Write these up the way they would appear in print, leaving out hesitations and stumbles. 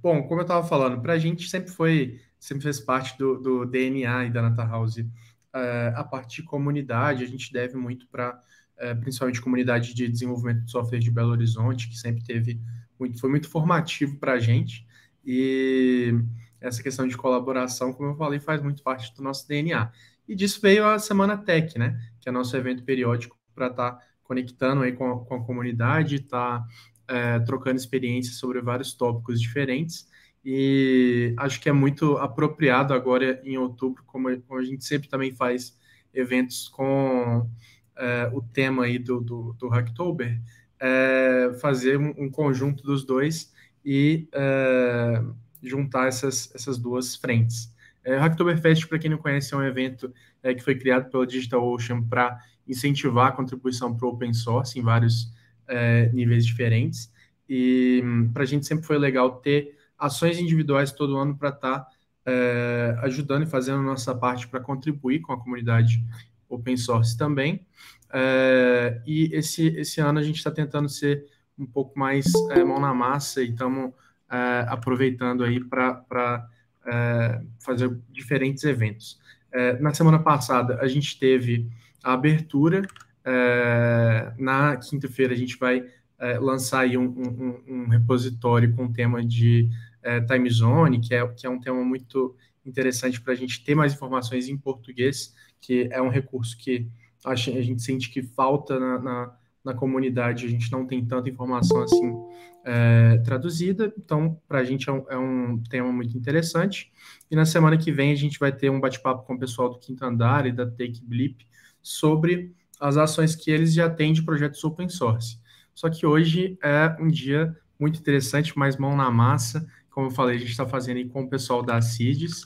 Bom, como eu estava falando, para a gente sempre fez parte do DNA e da Nata House, a parte de comunidade, a gente deve muito para, principalmente, comunidade de desenvolvimento de software de Belo Horizonte, que sempre foi muito formativo para a gente, e essa questão de colaboração, como eu falei, faz muito parte do nosso DNA. E disso veio a Semana Tech, né, que é nosso evento periódico para estar conectando aí com a comunidade, tá trocando experiências sobre vários tópicos diferentes. E acho que é muito apropriado agora em outubro, como a gente sempre também faz eventos com o tema aí do Hacktober, fazer um conjunto dos dois e juntar essas duas frentes. O Hacktoberfest, para quem não conhece, é um evento que foi criado pela DigitalOcean para incentivar a contribuição para o open source em vários níveis diferentes. E para a gente sempre foi legal ter ações individuais todo ano para estar ajudando e fazendo a nossa parte para contribuir com a comunidade open source também. E esse ano a gente está tentando ser um pouco mais mão na massa e estamos aproveitando aí para fazer diferentes eventos. Na semana passada a gente teve a abertura. Na quinta-feira a gente vai lançar aí um repositório com o tema de time zone, que é um tema muito interessante para a gente ter mais informações em português, que é um recurso que a gente sente que falta na comunidade, a gente não tem tanta informação assim traduzida, então para a gente é um tema muito interessante. E na semana que vem a gente vai ter um bate-papo com o pessoal do Quinto Andar e da Take Blip sobre as ações que eles já têm de projetos open source. Só que hoje é um dia muito interessante, mais mão na massa. Como eu falei, a gente está fazendo aí com o pessoal da CIDES,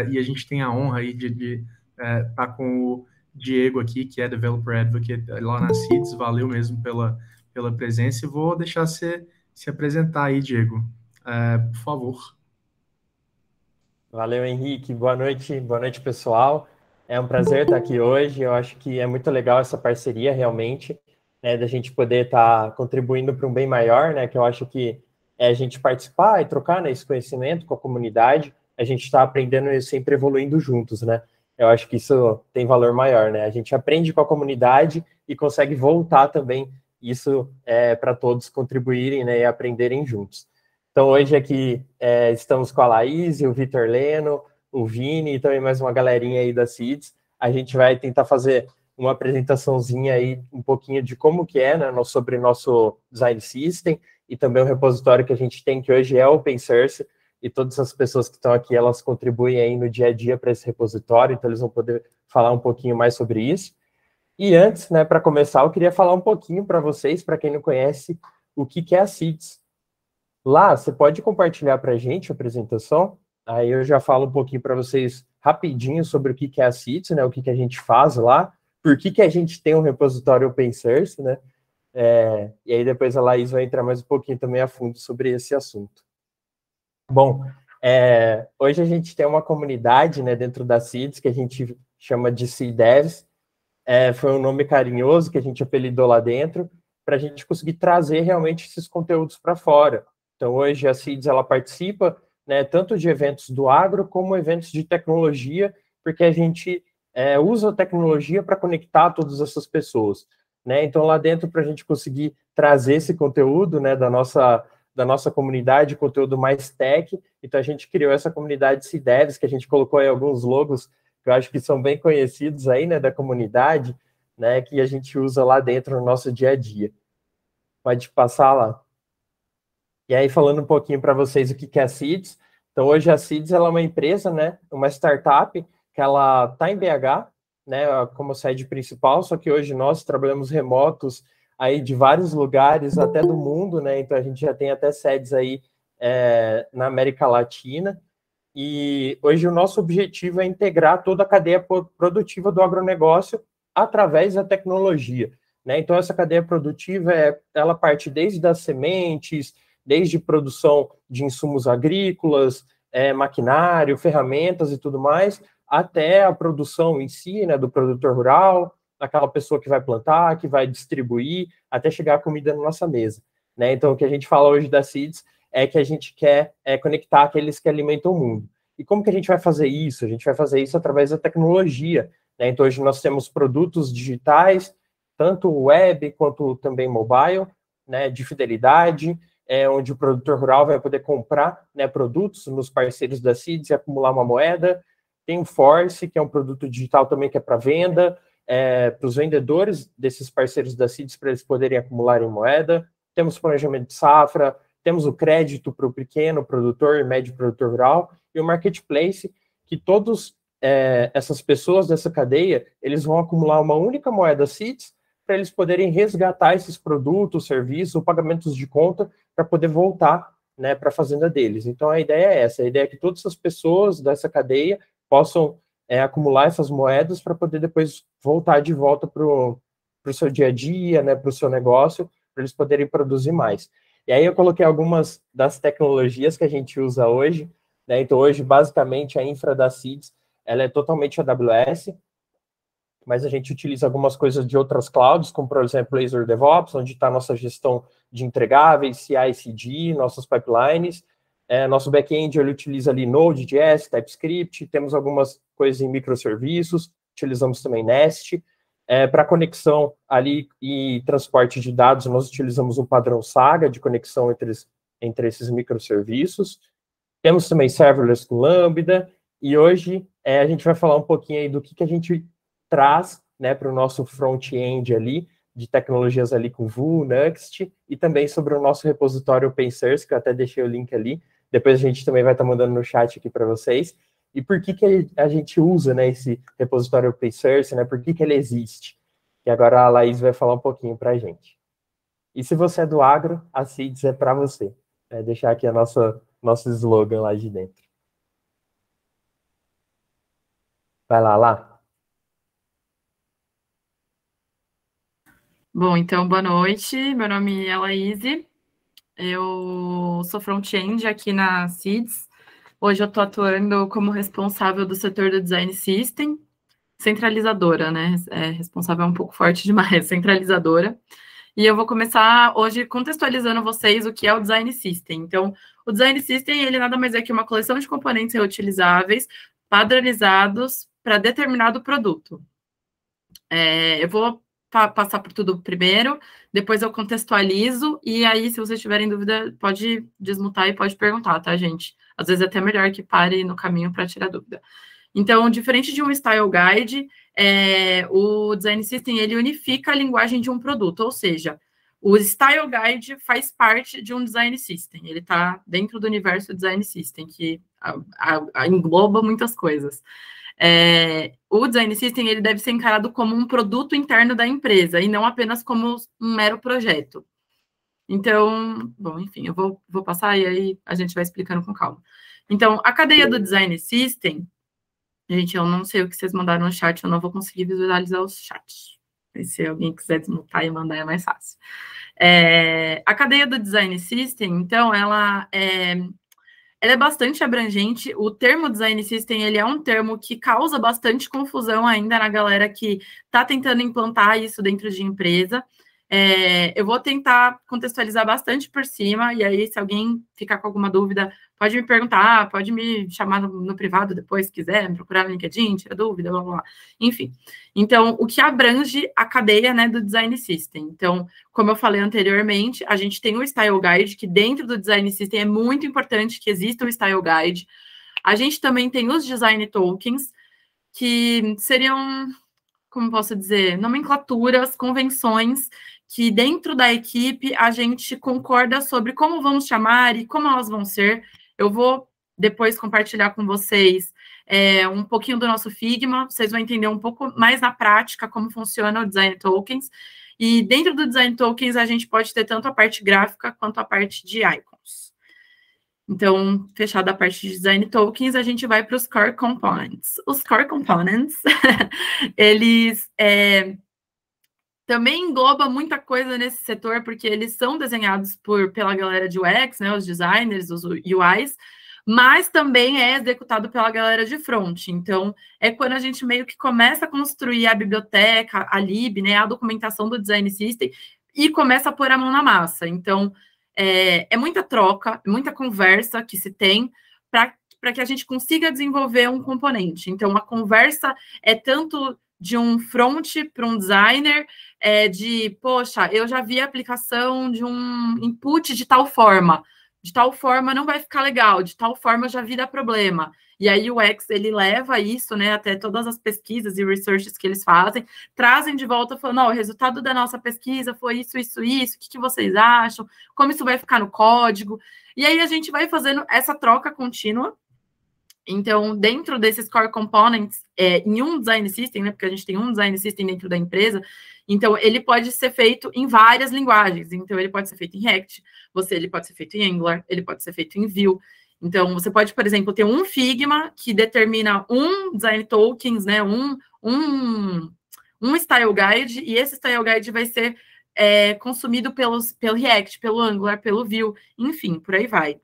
e a gente tem a honra aí de estar com o Diego aqui, que é Developer Advocate lá na CIDES. Valeu mesmo pela presença e vou deixar você se apresentar aí, Diego. Por favor. Valeu, Henrique. Boa noite, pessoal. É um prazer estar aqui hoje. Eu acho que é muito legal essa parceria, realmente, né, da gente poder estar contribuindo para um bem maior, né, que eu acho que é a gente participar e trocar, né, esse conhecimento com a comunidade, a gente está aprendendo e sempre evoluindo juntos, né? Eu acho que isso tem valor maior, né? A gente aprende com a comunidade e consegue voltar também isso para todos contribuírem, né, e aprenderem juntos. Então, hoje aqui estamos com a Laís, o Vitor Leno, o Vini e também mais uma galerinha aí da CIDS. A gente vai tentar fazer uma apresentaçãozinha aí, um pouquinho de como que é, né, sobre o nosso design system e também o repositório que a gente tem, que hoje é open source, e todas as pessoas que estão aqui, elas contribuem aí no dia a dia para esse repositório, então eles vão poder falar um pouquinho mais sobre isso. E antes, né, para começar, eu queria falar um pouquinho para vocês, para quem não conhece, o que é a CIDS. Lá, você pode compartilhar para a gente a apresentação? Aí eu já falo um pouquinho para vocês rapidinho sobre o que é a CIDS, né? O que a gente faz lá, por que a gente tem um repositório open source, né? E aí depois a Laís vai entrar mais um pouquinho também a fundo sobre esse assunto. Bom, hoje a gente tem uma comunidade, né, dentro da CIDS que a gente chama de CIDEVs. Foi um nome carinhoso que a gente apelidou lá dentro, para a gente conseguir trazer realmente esses conteúdos para fora. Então, hoje a CIDS ela participa, né, tanto de eventos do agro como eventos de tecnologia, porque a gente usa a tecnologia para conectar todas essas pessoas. Né? Então, lá dentro, para a gente conseguir trazer esse conteúdo, né, da nossa comunidade, conteúdo mais tech, então a gente criou essa comunidade CIDEVs, que a gente colocou aí alguns logos que eu acho que são bem conhecidos aí, né, da comunidade, né, que a gente usa lá dentro no nosso dia a dia. Pode passar lá. E aí, falando um pouquinho para vocês o que é a CIDS. Então, hoje a CIDS ela é uma empresa, né, uma startup, que ela está em BH, né, como sede principal, só que hoje nós trabalhamos remotos aí de vários lugares, até do mundo, né, então a gente já tem até sedes aí na América Latina. E hoje o nosso objetivo é integrar toda a cadeia produtiva do agronegócio através da tecnologia. Né? Então, essa cadeia produtiva, ela parte desde as sementes, desde produção de insumos agrícolas, maquinário, ferramentas e tudo mais, até a produção em si, né, do produtor rural, aquela pessoa que vai plantar, que vai distribuir, até chegar a comida na nossa mesa. Né? Então, o que a gente fala hoje da CIDS é que a gente quer conectar aqueles que alimentam o mundo. E como que a gente vai fazer isso? A gente vai fazer isso através da tecnologia, né? Então, hoje nós temos produtos digitais, tanto web quanto também mobile, né, de fidelidade, onde o produtor rural vai poder comprar, né, produtos nos parceiros da Seeds e acumular uma moeda. Tem o Force, que é um produto digital também que é para venda, para os vendedores desses parceiros da Seeds, para eles poderem acumular em moeda. Temos planejamento de safra, temos o crédito para o pequeno produtor e médio produtor rural, e o marketplace, que todos essas pessoas dessa cadeia, eles vão acumular uma única moeda Seeds para eles poderem resgatar esses produtos, serviços ou pagamentos de conta para poder voltar, né, para a fazenda deles. Então, a ideia é essa, a ideia é que todas as pessoas dessa cadeia possam acumular essas moedas para poder depois voltar de volta para o seu dia a dia, né, para o seu negócio, para eles poderem produzir mais. E aí eu coloquei algumas das tecnologias que a gente usa hoje, né? Então, hoje, basicamente, a infra da Seeds, ela é totalmente AWS, mas a gente utiliza algumas coisas de outras clouds, como, por exemplo, Azure DevOps, onde está a nossa gestão de entregáveis, CI/CD, nossas pipelines. Nosso back-end, ele utiliza ali Node.js, TypeScript, temos algumas coisas em microserviços, utilizamos também Nest. Para conexão ali e transporte de dados, nós utilizamos um padrão Saga de conexão entre esses microserviços. Temos também serverless com Lambda, e hoje a gente vai falar um pouquinho aí do que a gente traz, né, para o nosso front-end ali, de tecnologias ali com Vue, Next, e também sobre o nosso repositório open source, que eu até deixei o link ali, depois a gente também vai estar mandando no chat aqui para vocês, e por que a gente usa, né, esse repositório open source, né, por que ele existe, e agora a Laís vai falar um pouquinho para a gente. E se você é do agro, a Seeds é para você. Deixar aqui nosso slogan lá de dentro. Vai lá. Bom, então, boa noite. Meu nome é Laís. Eu sou front-end aqui na Seeds. Hoje eu estou atuando como responsável do setor do Design System, centralizadora, né? Responsável é um pouco forte demais, centralizadora. E eu vou começar hoje contextualizando vocês o que é o Design System. Então, o Design System, ele nada mais é que uma coleção de componentes reutilizáveis, padronizados para determinado produto. Eu vou passar por tudo primeiro, depois eu contextualizo, e aí, se vocês tiverem dúvida, pode desmutar e pode perguntar, tá, gente? Às vezes é até melhor que pare no caminho para tirar dúvida. Então, diferente de um Style Guide, o Design System, ele unifica a linguagem de um produto, ou seja, o Style Guide faz parte de um Design System, ele está dentro do universo Design System, que engloba muitas coisas. O Design System, ele deve ser encarado como um produto interno da empresa, e não apenas como um mero projeto. Então, bom, enfim, eu vou passar e aí a gente vai explicando com calma. Então, a cadeia do Design System, gente, eu não sei o que vocês mandaram no chat, eu não vou conseguir visualizar os chats. Se alguém quiser desmutar e mandar, é mais fácil. A cadeia do Design System, então, ela é bastante abrangente. O termo Design System, ele é um termo que causa bastante confusão ainda na galera que está tentando implantar isso dentro de empresa. Eu vou tentar contextualizar bastante por cima, e aí, se alguém ficar com alguma dúvida, pode me perguntar, pode me chamar no privado depois, se quiser, me procurar no LinkedIn, tira dúvida, blá, blá, blá. Enfim. Então, o que abrange a cadeia, né, do Design System. Então, como eu falei anteriormente, a gente tem o Style Guide, que dentro do Design System é muito importante que exista o Style Guide. A gente também tem os Design Tokens, que seriam, como posso dizer, nomenclaturas, convenções, que dentro da equipe a gente concorda sobre como vamos chamar e como elas vão ser. Eu vou depois compartilhar com vocês um pouquinho do nosso Figma, vocês vão entender um pouco mais na prática como funciona o Design Tokens. E dentro do Design Tokens a gente pode ter tanto a parte gráfica quanto a parte de icons. Então, fechada a parte de Design Tokens, a gente vai para os Core Components. Os Core Components, eles também engloba muita coisa nesse setor, porque eles são desenhados pela galera de UX, né, os designers, os UIs, mas também é executado pela galera de front. Então, é quando a gente meio que começa a construir a biblioteca, a lib, né, a documentação do Design System, e começa a pôr a mão na massa. Então, é muita troca, muita conversa que se tem para que a gente consiga desenvolver um componente. Então, a conversa é tanto de um front para um designer, poxa, eu já vi a aplicação de um input de tal forma não vai ficar legal, de tal forma eu já vi dar problema. E aí o UX, ele leva isso, né, até todas as pesquisas e researches que eles fazem, trazem de volta falando, o resultado da nossa pesquisa foi isso, o que vocês acham? Como isso vai ficar no código? E aí a gente vai fazendo essa troca contínua. Então, dentro desses core components, em um design system, né, porque a gente tem um design system dentro da empresa, então ele pode ser feito em várias linguagens. Então, ele pode ser feito em React, ele pode ser feito em Angular, ele pode ser feito em Vue. Então, você pode, por exemplo, ter um Figma que determina um design tokens, né, um style guide, e esse style guide vai ser consumido pelo React, pelo Angular, pelo Vue, enfim, por aí vai.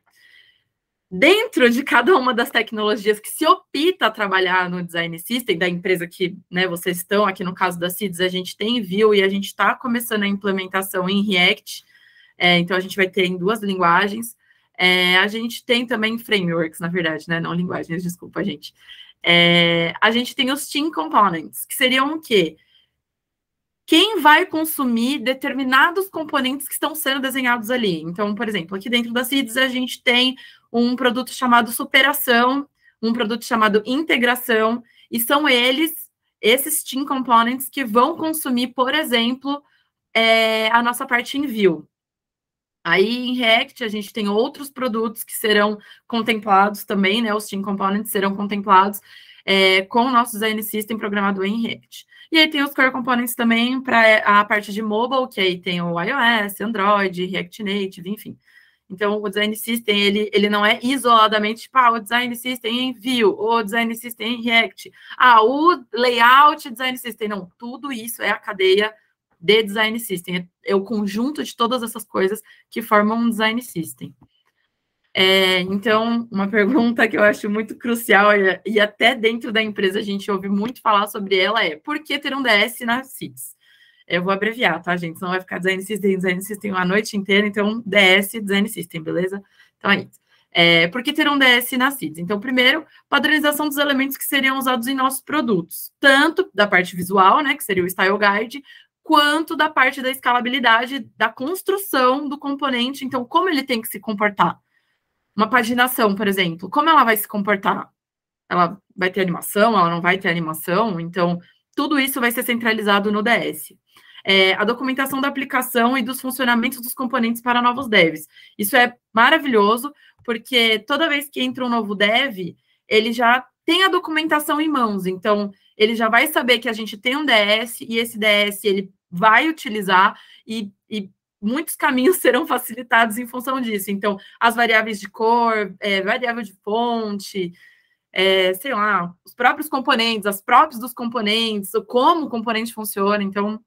Dentro de cada uma das tecnologias que se opta a trabalhar no Design System, da empresa que, né, vocês estão, aqui no caso da Seeds, a gente tem Vue e a gente está começando a implementação em React, então a gente vai ter em 2 linguagens. A gente tem também frameworks, na verdade, né, não linguagens, desculpa, gente. A gente tem os Team Components, que seriam o quê? Quem vai consumir determinados componentes que estão sendo desenhados ali. Então, por exemplo, aqui dentro da Seeds, a gente tem um produto chamado superação, um produto chamado integração, e são esses Team Components, que vão consumir, por exemplo, a nossa parte em Vue. Aí, em React, a gente tem outros produtos que serão contemplados também, né? Os Team Components serão contemplados com o nosso Design System programado em React. E aí tem os Core Components também para a parte de mobile, que aí tem o iOS, Android, React Native, enfim. Então, o Design System, ele não é isoladamente, tipo, o Design System em Vue, o Design System em React, o Layout Design System. Não, tudo isso é a cadeia de Design System. É o conjunto de todas essas coisas que formam um Design System. Então, uma pergunta que eu acho muito crucial, e até dentro da empresa a gente ouve muito falar sobre ela, por que ter um DS na Seeds? Eu vou abreviar, tá, gente? Senão vai ficar Design System a noite inteira, então DS, Design System, beleza? Então é isso. Por que ter um DS na Seeds? Então, primeiro, padronização dos elementos que seriam usados em nossos produtos, tanto da parte visual, né, que seria o Style Guide, quanto da parte da escalabilidade, da construção do componente, então, como ele tem que se comportar. Uma paginação, por exemplo, como ela vai se comportar? Ela vai ter animação, ela não vai ter animação? Então, tudo isso vai ser centralizado no DS. A documentação da aplicação e dos funcionamentos dos componentes para novos devs. Isso é maravilhoso, porque toda vez que entra um novo dev, ele já tem a documentação em mãos. Então, ele já vai saber que a gente tem um DS, e esse DS ele vai utilizar, e muitos caminhos serão facilitados em função disso. Então, as variáveis de cor, variável de fonte, sei lá, os próprios componentes, as próprias dos componentes, como o componente funciona. Então,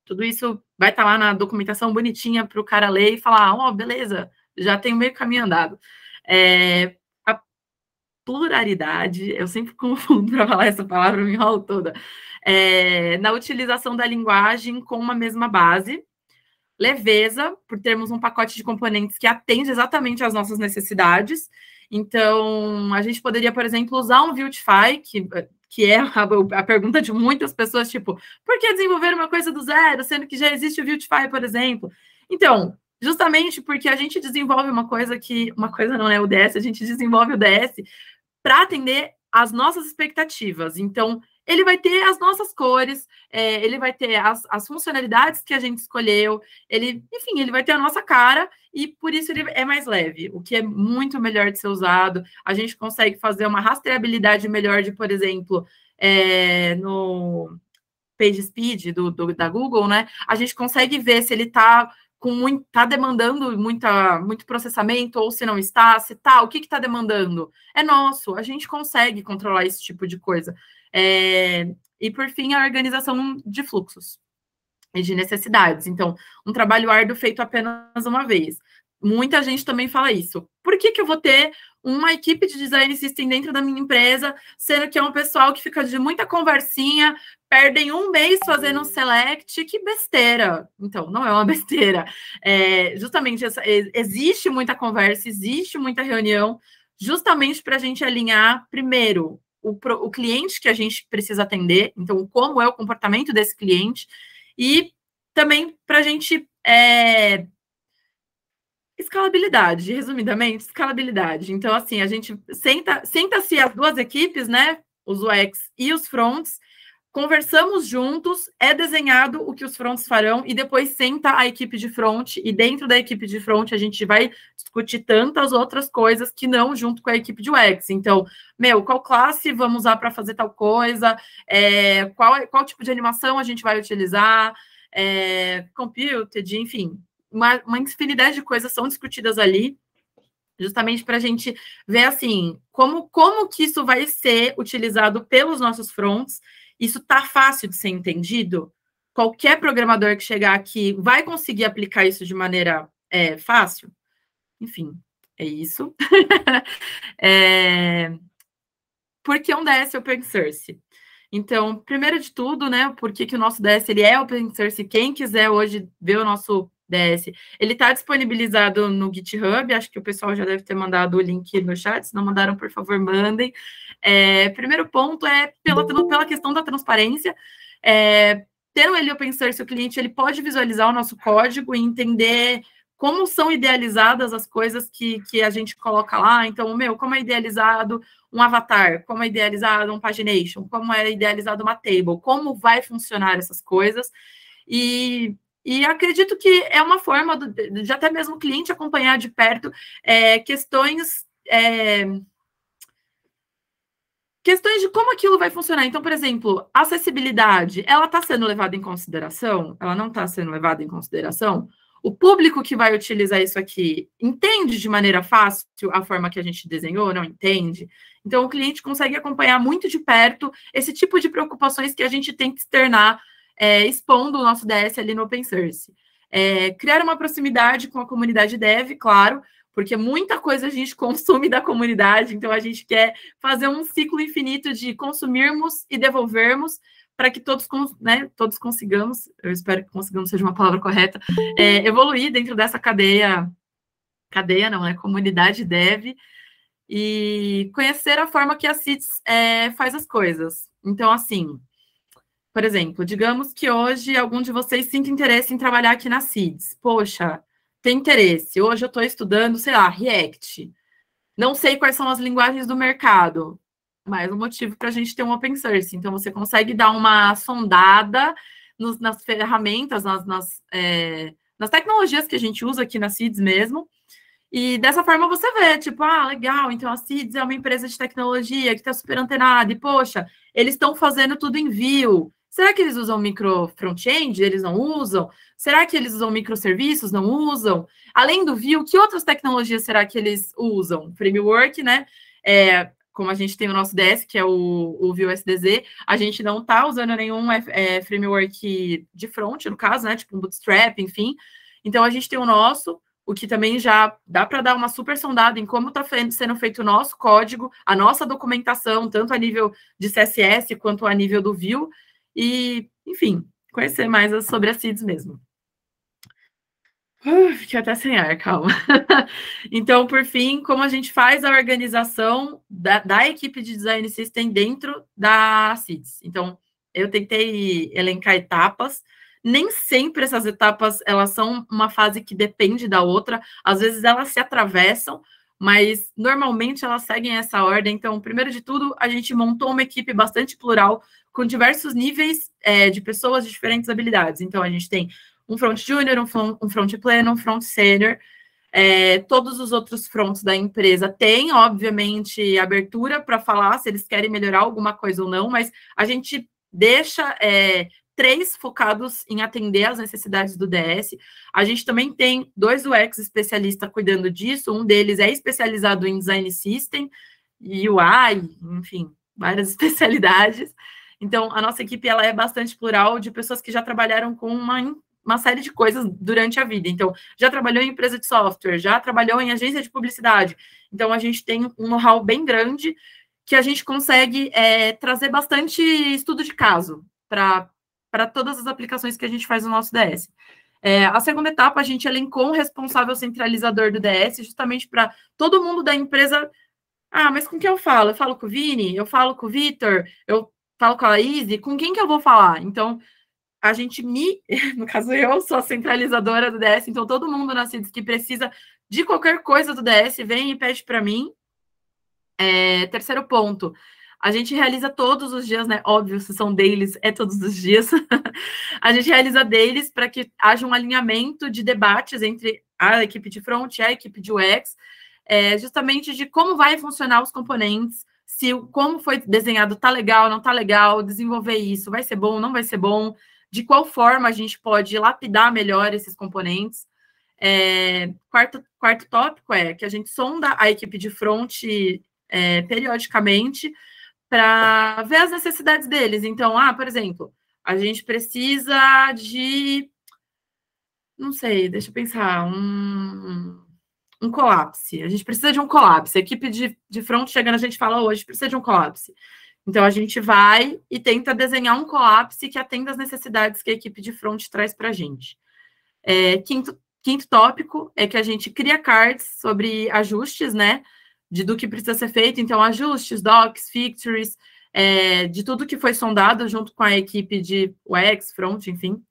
tudo isso vai estar lá na documentação bonitinha para o cara ler e falar, beleza, já tem meio caminho andado. A pluralidade, eu sempre confundo para falar essa palavra, me enrolo toda, na utilização da linguagem com uma mesma base. Leveza, por termos um pacote de componentes que atende exatamente às nossas necessidades. Então, a gente poderia, por exemplo, usar um Vuetify, que é a pergunta de muitas pessoas, tipo, por que desenvolver uma coisa do zero, sendo que já existe o Vuetify, por exemplo? Então, justamente porque a gente desenvolve uma coisa não é o DS, a gente desenvolve o DS para atender às nossas expectativas. Então, ele vai ter as nossas cores, ele vai ter as funcionalidades que a gente escolheu, ele vai ter a nossa cara, e por isso ele é mais leve, o que é muito melhor de ser usado. A gente consegue fazer uma rastreabilidade melhor de, por exemplo, no PageSpeed da Google, né? A gente consegue ver se ele está demandando muito processamento, ou se não está, o que está demandando? É nosso, a gente consegue controlar esse tipo de coisa. E, por fim, a organização de fluxos e de necessidades. Então, um trabalho árduo feito apenas uma vez. Muita gente também fala isso. Por que eu vou ter uma equipe de design system dentro da minha empresa, sendo que é um pessoal que fica de muita conversinha, perdem um mês fazendo um select, que besteira. Então, não é uma besteira. Justamente, existe muita conversa, existe muita reunião, justamente para a gente alinhar, primeiro, o cliente que a gente precisa atender, então, como é o comportamento desse cliente, e também para a gente... escalabilidade, resumidamente, escalabilidade. Então, assim, a gente senta-se as duas equipes, né? Os UX e os fronts, conversamos juntos, é desenhado o que os fronts farão, e depois senta a equipe de front, e dentro da equipe de front a gente vai discutir tantas outras coisas que não junto com a equipe de UX. Então, qual classe vamos usar para fazer tal coisa, qual tipo de animação a gente vai utilizar, computed, enfim, uma infinidade de coisas são discutidas ali, justamente para a gente ver, assim, como que isso vai ser utilizado pelos nossos fronts. Isso está fácil de ser entendido? Qualquer programador que chegar aqui vai conseguir aplicar isso de maneira fácil? Enfim, é isso. Por que um DS open source? Então, primeiro de tudo, né, por que o nosso DS ele é open source? Quem quiser hoje ver o nosso DS, ele está disponibilizado no GitHub, acho que o pessoal já deve ter mandado o link no chat, se não mandaram, por favor, mandem. Primeiro ponto é pela questão da transparência. Tendo ele open source, o cliente ele pode visualizar o nosso código e entender como são idealizadas as coisas que a gente coloca lá. Então, como é idealizado um avatar, como é idealizado um pagination, como é idealizado uma table, como vai funcionar essas coisas. E acredito que é uma forma de até mesmo o cliente acompanhar de perto questões de como aquilo vai funcionar. Então, por exemplo, a acessibilidade, ela está sendo levada em consideração? Ela não está sendo levada em consideração? O público que vai utilizar isso aqui entende de maneira fácil a forma que a gente desenhou? Não entende? Então, o cliente consegue acompanhar muito de perto esse tipo de preocupações que a gente tem que externar expondo o nosso DS ali no open source. Criar uma proximidade com a comunidade dev, claro, porque muita coisa a gente consome da comunidade, então a gente quer fazer um ciclo infinito de consumirmos e devolvermos para que todos consigamos, eu espero que consigamos seja uma palavra correta, evoluir dentro dessa cadeia não, né, comunidade dev, e conhecer a forma que a CIDS faz as coisas. Então, assim, por exemplo, digamos que hoje algum de vocês sinta interesse em trabalhar aqui na CIDS. Poxa, tem interesse. Hoje eu estou estudando, sei lá, React. Não sei quais são as linguagens do mercado. Mais um motivo para a gente ter um open source. Então, você consegue dar uma sondada nas ferramentas, nas tecnologias que a gente usa aqui na CIDS mesmo. E dessa forma você vê, tipo, legal, então a CIDS é uma empresa de tecnologia que está super antenada. E, poxa, eles estão fazendo tudo em Vue. Será que eles usam micro front-end? Eles não usam? Será que eles usam microserviços? Não usam? Além do Vue, que outras tecnologias será que eles usam? Framework, né? Como a gente tem o nosso DS, que é o Vue SDZ, a gente não está usando nenhum framework de front, no caso, né? Tipo um Bootstrap, enfim. Então, a gente tem o nosso, o que também já dá para dar uma super sondada em como está sendo feito o nosso código, a nossa documentação, tanto a nível de CSS quanto a nível do Vue. E, enfim, conhecer mais sobre a CIDS mesmo. Fiquei até sem ar, calma. Então, por fim, como a gente faz a organização da equipe de Design System dentro da CIDS. Então, eu tentei elencar etapas. Nem sempre essas etapas, elas são uma fase que depende da outra. Às vezes, elas se atravessam, mas, normalmente, elas seguem essa ordem. Então, primeiro de tudo, a gente montou uma equipe bastante plural, com diversos níveis de pessoas de diferentes habilidades. Então, a gente tem um front júnior, um front pleno, um front sênior. Todos os outros fronts da empresa têm, obviamente, abertura para falar se eles querem melhorar alguma coisa ou não, mas a gente deixa 3 focados em atender às necessidades do DS. A gente também tem 2 UX especialistas cuidando disso, um deles é especializado em Design System, UI, enfim, várias especialidades. Então, a nossa equipe ela é bastante plural, de pessoas que já trabalharam com uma série de coisas durante a vida. Então, já trabalhou em empresa de software, já trabalhou em agência de publicidade. Então, a gente tem um know-how bem grande que a gente consegue trazer bastante estudo de caso para todas as aplicações que a gente faz no nosso DS. A segunda etapa, a gente elencou um responsável centralizador do DS, justamente para todo mundo da empresa. Mas com quem eu falo? Eu falo com o Vini? Eu falo com o Vitor? Eu falo com a Izzy? Com quem que eu vou falar? Então, a gente no caso, eu sou a centralizadora do DS, então todo mundo na CIDS que precisa de qualquer coisa do DS vem e pede para mim. Terceiro ponto, a gente realiza todos os dias, né? Óbvio, se são dailies, é todos os dias. A gente realiza dailies para que haja um alinhamento de debates entre a equipe de front e a equipe de UX, justamente de como vai funcionar os componentes, se como foi desenhado tá legal, não tá legal, desenvolver isso, vai ser bom, não vai ser bom, de qual forma a gente pode lapidar melhor esses componentes. Quarto tópico é que a gente sonda a equipe de front periodicamente para ver as necessidades deles. Então, por exemplo, a gente precisa de, não sei, deixa eu pensar, um collapse. A gente precisa de um collapse. A equipe de front chega na gente e fala, hoje precisa de um collapse. Então, a gente vai e tenta desenhar um collapse que atenda às necessidades que a equipe de front traz para a gente. Quinto tópico é que a gente cria cards sobre ajustes, né, do que precisa ser feito. Então, ajustes, docs, fixtures, de tudo que foi sondado junto com a equipe de UX, front, enfim.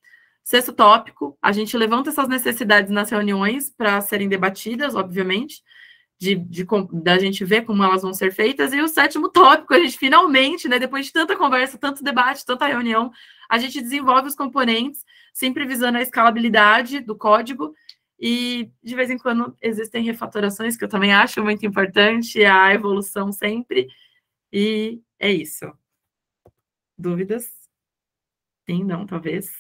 Sexto tópico, a gente levanta essas necessidades nas reuniões para serem debatidas, obviamente, da gente ver como elas vão ser feitas. E o sétimo tópico, a gente finalmente, né, depois de tanta conversa, tanto debate, tanta reunião, a gente desenvolve os componentes, sempre visando a escalabilidade do código. E, de vez em quando, existem refatorações, que eu também acho muito importante, a evolução sempre. E é isso. Dúvidas? Sim, não, talvez.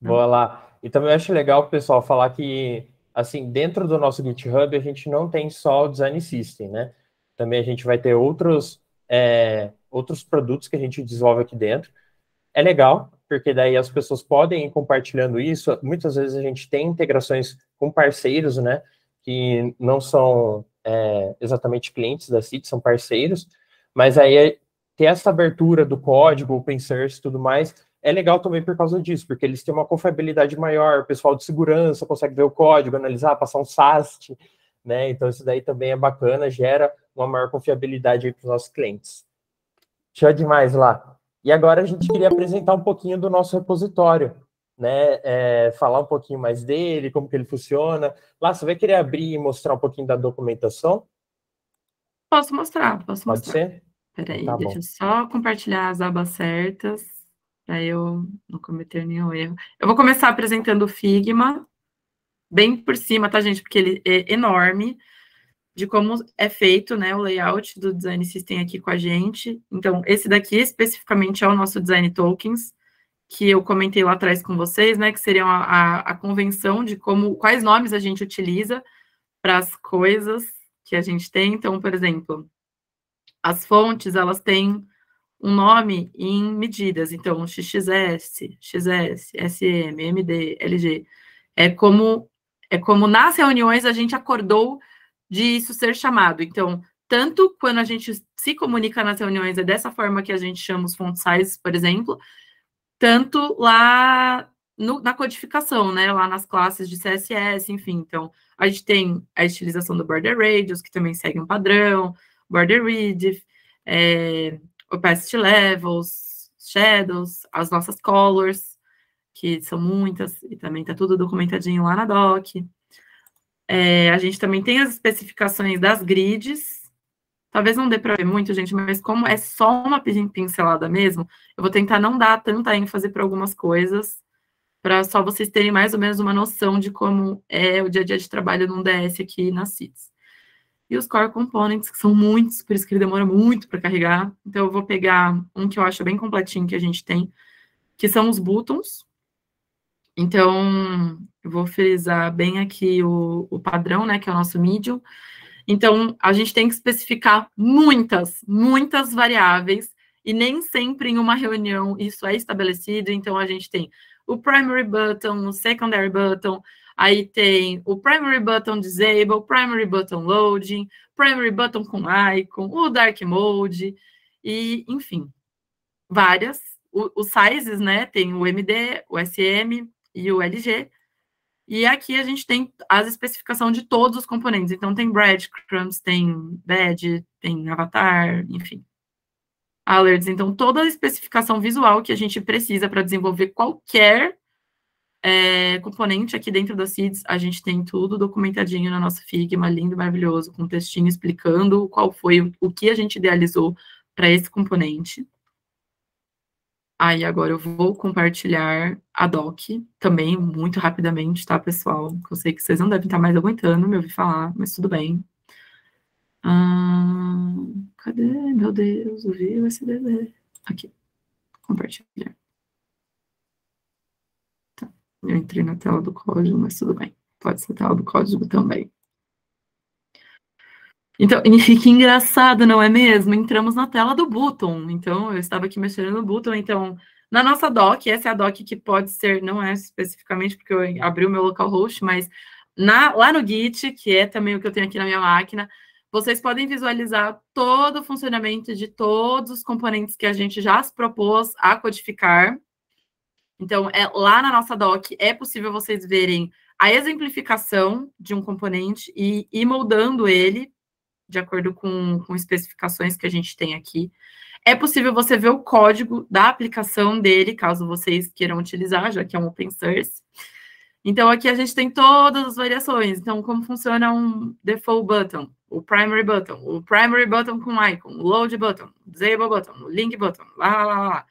Boa lá. E também eu acho legal o pessoal falar que, assim, dentro do nosso GitHub, a gente não tem só o Design System, né? Também a gente vai ter outros produtos que a gente desenvolve aqui dentro. É legal, porque daí as pessoas podem ir compartilhando isso. Muitas vezes a gente tem integrações com parceiros, né? Que não são exatamente clientes da CIT, são parceiros. Mas aí ter essa abertura do código, open source e tudo mais, é legal também por causa disso, porque eles têm uma confiabilidade maior, o pessoal de segurança consegue ver o código, analisar, passar um SAST, né? Então isso daí também é bacana, gera uma maior confiabilidade aí para os nossos clientes. Show demais lá. E agora a gente queria apresentar um pouquinho do nosso repositório, né? Falar um pouquinho mais dele, como que ele funciona. Lá, você vai querer abrir e mostrar um pouquinho da documentação? Posso mostrar, posso Pode mostrar. ser? Peraí, Tá deixa bom. eu só compartilhar as abas certas, para eu não cometer nenhum erro. Eu vou começar apresentando o Figma, bem por cima, tá, gente? Porque ele é enorme, de como é feito, né, o layout do Design System aqui com a gente. Então, esse daqui, especificamente, é o nosso Design Tokens, que eu comentei lá atrás com vocês, né, que seria a convenção de quais nomes a gente utiliza para as coisas que a gente tem. Então, por exemplo, as fontes, elas têm um nome em medidas. Então, XXS, XS, SM, MD, LG. É como nas reuniões a gente acordou de isso ser chamado. Então, tanto quando a gente se comunica nas reuniões, é dessa forma que a gente chama os font sizes, por exemplo, tanto lá na codificação, né? Lá nas classes de CSS, enfim. Então, a gente tem a estilização do border radius, que também segue um padrão, border width, opacity levels, shadows, as nossas colors, que são muitas, e também está tudo documentadinho lá na doc. A gente também tem as especificações das grids. Talvez não dê para ver muito, gente, mas como é só uma pincelada mesmo, eu vou tentar não dar tanta ênfase para algumas coisas, para só vocês terem mais ou menos uma noção de como é o dia a dia de trabalho num DS aqui na CIDS. E os Core Components, que são muitos, por isso que ele demora muito para carregar. Então, eu vou pegar um que eu acho bem completinho que a gente tem, que são os buttons. Então, eu vou frisar bem aqui o padrão, né, que é o nosso medium. Então, a gente tem que especificar muitas variáveis e nem sempre em uma reunião isso é estabelecido. Então, a gente tem o primary button, o secondary button, aí tem o primary button disable, primary button loading, primary button com icon, o dark mode, e, enfim, várias. Os sizes, né? Tem o MD, o SM e o LG. E aqui a gente tem as especificações de todos os componentes. Então, tem breadcrumbs, tem badge, tem avatar, enfim. Alerts. Então, toda a especificação visual que a gente precisa para desenvolver qualquer componente aqui dentro da Seeds, a gente tem tudo documentadinho na nossa Figma, lindo, maravilhoso, com um textinho explicando qual foi o que a gente idealizou para esse componente. Aí agora eu vou compartilhar a doc também, muito rapidamente, tá, pessoal? Eu sei que vocês não devem estar mais aguentando me ouvir falar, mas tudo bem. Cadê? Meu Deus, ouvi o SDD. Aqui, compartilhar. Tá. Eu entrei na tela do código, mas tudo bem. Pode ser a tela do código também. Então, que engraçado, não é mesmo? Entramos na tela do button. Então, eu estava aqui mexendo no button. Então, na nossa doc, essa é a doc que pode ser, não é especificamente porque eu abri o meu localhost, mas lá no Git, que é também o que eu tenho aqui na minha máquina, vocês podem visualizar todo o funcionamento de todos os componentes que a gente já se propôs a codificar. Então, lá na nossa doc, é possível vocês verem a exemplificação de um componente e ir moldando ele de acordo com especificações que a gente tem aqui. É possível você ver o código da aplicação dele, caso vocês queiram utilizar, já que é um open source. Então, aqui a gente tem todas as variações. Então, como funciona um default button, o primary button com icon, o load button, o disable button, o link button, lá.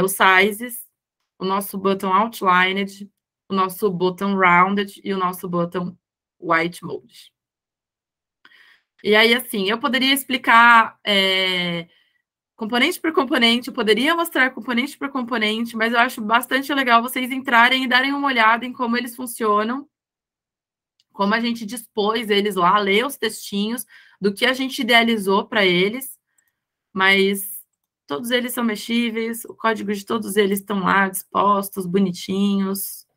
Os sizes, o nosso button outlined, o nosso button rounded e o nosso button white mode. E aí, assim, eu poderia explicar componente por componente, eu poderia mostrar componente por componente, mas eu acho bastante legal vocês entrarem e darem uma olhada em como eles funcionam, como a gente dispôs eles lá, ler os textinhos do que a gente idealizou para eles, mas todos eles são mexíveis, o código de todos eles estão lá dispostos, bonitinhos.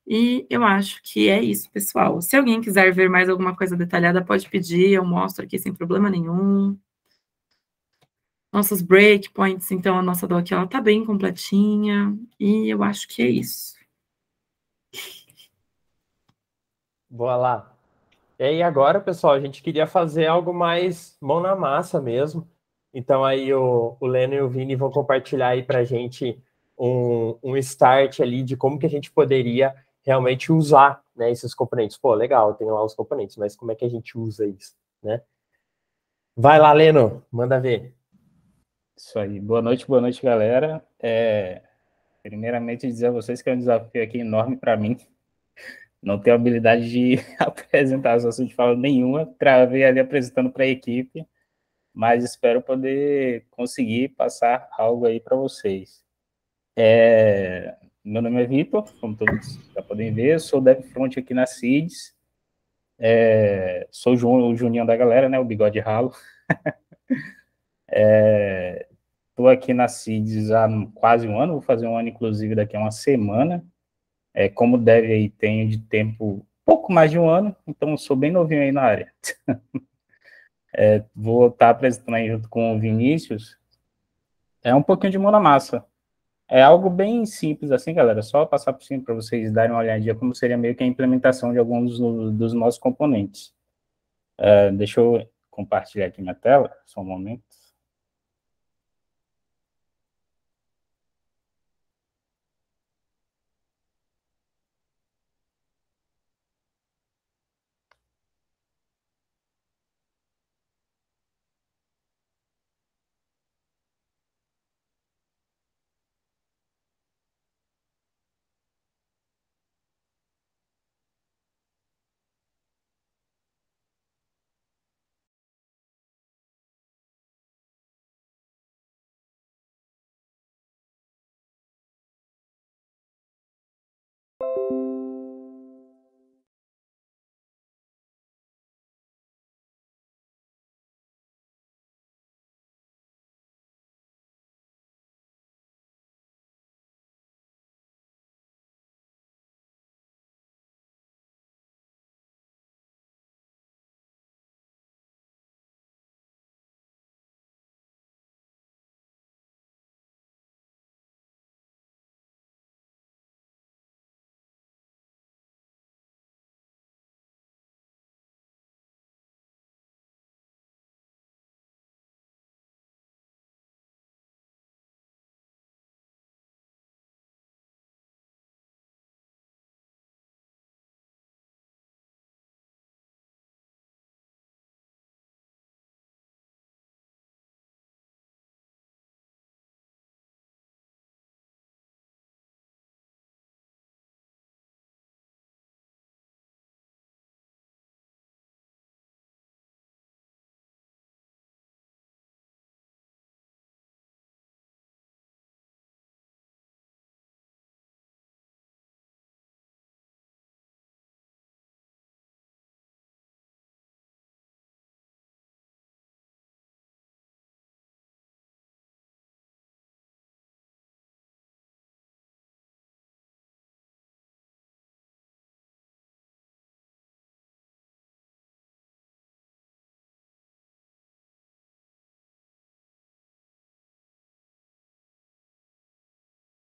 E eu acho que é isso, pessoal. Se alguém quiser ver mais alguma coisa detalhada, pode pedir, eu mostro aqui sem problema nenhum. Nossos breakpoints, então a nossa doc ela tá bem completinha e eu acho que é isso. Boa lá. E aí agora, pessoal, a gente queria fazer algo mais mão na massa mesmo. Então aí o Leno e o Vini vão compartilhar aí para a gente um start ali de como que a gente poderia realmente usar, né, esses componentes. Pô, legal, tem lá os componentes, mas como é que a gente usa isso, né? Vai lá, Leno, manda ver. Isso aí. Boa noite, galera. Primeiramente, dizer a vocês que é um desafio aqui enorme para mim. Não tenho habilidade de apresentar assunto de fala nenhuma, travei ali apresentando para a equipe, mas espero poder conseguir passar algo aí para vocês. Meu nome é Vitor, como todos já podem ver, sou dev front aqui na Seeds, sou o Juninho da galera, né, o bigode ralo. Estou aqui na Seeds há quase um ano, vou fazer um ano, inclusive, daqui a uma semana. Como dev aí, tenho de tempo pouco mais de um ano, então sou bem novinho aí na área. Vou estar apresentando aí junto com o Vinícius. É um pouquinho de mão na massa. É algo bem simples assim, galera, só passar por cima para vocês darem uma olhadinha como seria meio que a implementação de alguns dos nossos componentes. Deixa eu compartilhar aqui minha tela, só um momento.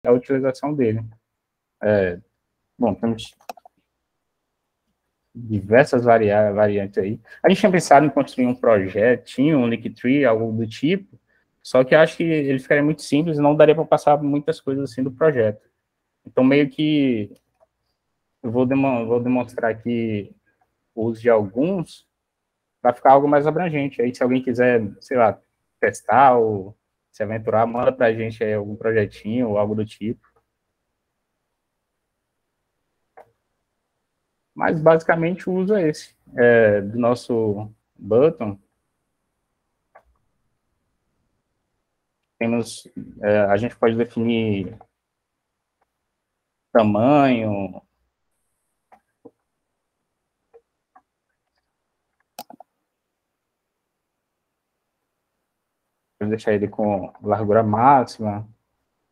a utilização dele. Bom, temos diversas variantes aí. A gente tinha pensado em construir um projetinho, um Linktree, algo do tipo, só que acho que ele ficaria muito simples e não daria para passar muitas coisas assim do projeto. Então, meio que eu vou demonstrar aqui o uso de alguns para ficar algo mais abrangente. Aí, se alguém quiser, sei lá, testar ou se aventurar, manda para a gente aí algum projetinho ou algo do tipo. Mas, basicamente, o uso é esse. Do nosso button, temos, a gente pode definir tamanho, pode deixar ele com largura máxima.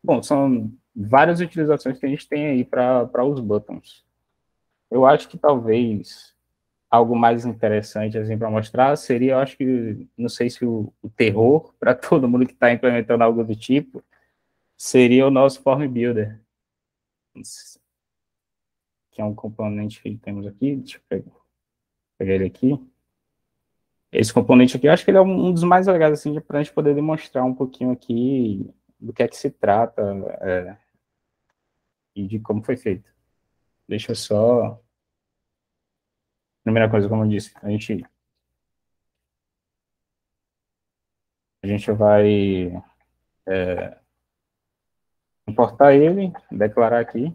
Bom, são várias utilizações que a gente tem aí para os buttons. Eu acho que talvez algo mais interessante assim, para mostrar seria, eu acho que, não sei se o terror para todo mundo que está implementando algo do tipo, seria o nosso Form Builder, que é um componente que temos aqui. Deixa eu pegar ele aqui. Esse componente aqui, eu acho que ele é um dos mais legais, assim, para a gente poder demonstrar um pouquinho aqui do que é que se trata e de como foi feito. Deixa eu só... Primeira coisa, como eu disse, a gente vai importar ele, declarar aqui.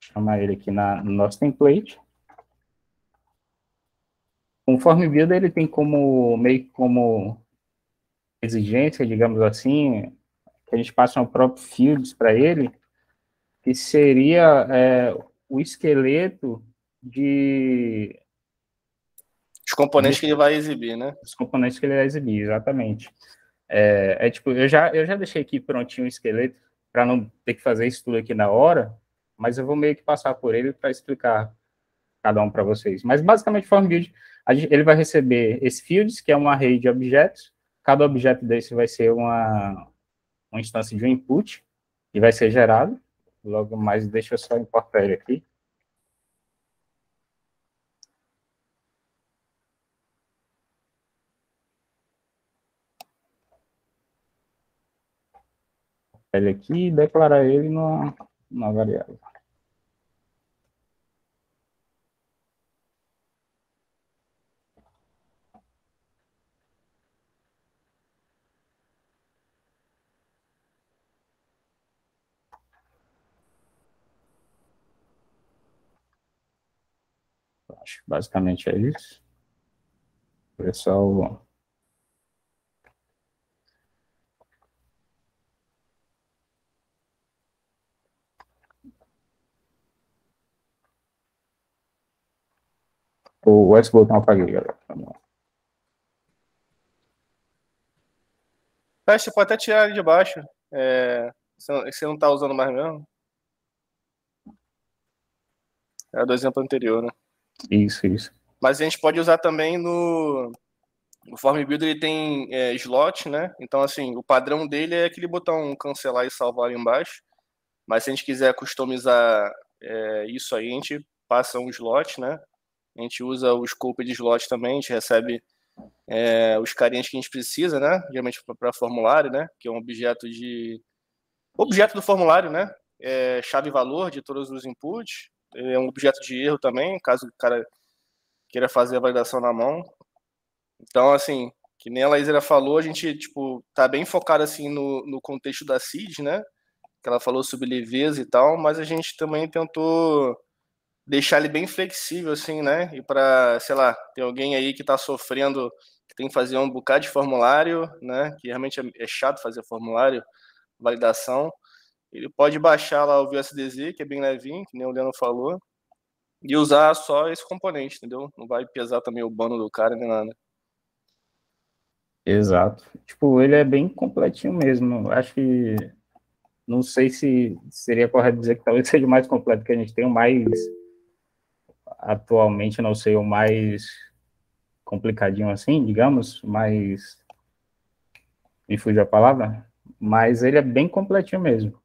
Chamar ele aqui no nosso template. O Form Builder, ele tem meio que como exigência, digamos assim, que a gente passe um próprio fields para ele, que seria o esqueleto os componentes que ele vai exibir, né? Os componentes que ele vai exibir, exatamente. Tipo, eu já deixei aqui prontinho o esqueleto, para não ter que fazer isso tudo aqui na hora, mas eu vou meio que passar por ele para explicar cada um para vocês. Mas, basicamente, o Form Build, ele vai receber esse fields, que é um array de objetos. Cada objeto desse vai ser uma instância de um input, e vai ser gerado. Logo mais, deixa eu só importar ele aqui. Ele aqui e declarar ele numa variável. Acho que basicamente é isso. Pessoal, o Westbrook não apaguei, galera. Você pode até tirar ele de baixo. Você não está usando mais mesmo? É do exemplo anterior, né? Isso. Mas a gente pode usar também no Form Builder, ele tem slot, né? Então, assim, o padrão dele é aquele botão cancelar e salvar ali embaixo. Mas se a gente quiser customizar isso aí, a gente passa um slot, né? A gente usa o scope de slot também, a gente recebe os carinhas que a gente precisa, né? Geralmente para formulário, né? Que é um objeto do formulário, né? Chave e valor de todos os inputs. É um objeto de erro também, caso o cara queira fazer a validação na mão. Então, assim, que nem a Laísa falou, a gente, tipo, tá bem focado, assim, no contexto da CID, né? Que ela falou sobre leveza e tal, mas a gente também tentou deixar ele bem flexível, assim, né? E para, sei lá, tem alguém aí que tá sofrendo, que tem que fazer um bocado de formulário, né? Que realmente é chato fazer formulário, validação. Ele pode baixar lá o VSDZ, que é bem levinho, que nem o Leandro falou, e usar só esse componente, entendeu? Não vai pesar também o bando do cara nem nada. Exato. Tipo, ele é bem completinho mesmo. Acho que, não sei se seria correto dizer que talvez seja o mais completo que a gente tem, o mais, atualmente, não sei, o mais complicadinho assim, digamos, mas me fugiu a palavra, mas ele é bem completinho mesmo.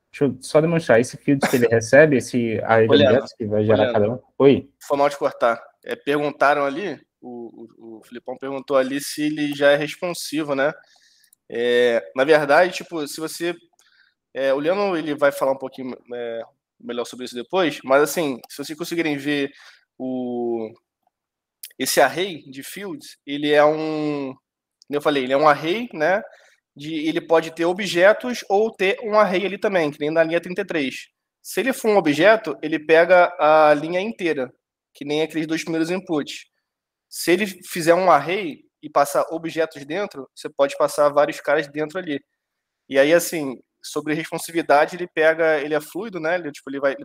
Deixa eu só demonstrar, esse fields que ele recebe, esse array de objetos que vai gerar cada um. Oi? Foi mal de cortar. Perguntaram ali, o Filipão perguntou ali se ele já é responsivo, né? Na verdade, tipo, se você... o Leandro, ele vai falar um pouquinho melhor sobre isso depois, mas assim, se vocês conseguirem ver esse array de fields, ele é como eu falei, ele é um array, né? Ele pode ter objetos ou ter um array ali também, que nem na linha 33. Se ele for um objeto, ele pega a linha inteira, que nem aqueles 2 primeiros inputs. Se ele fizer um array e passar objetos dentro, você pode passar vários caras dentro ali. E aí, assim, sobre responsividade, ele é fluido, né? Ele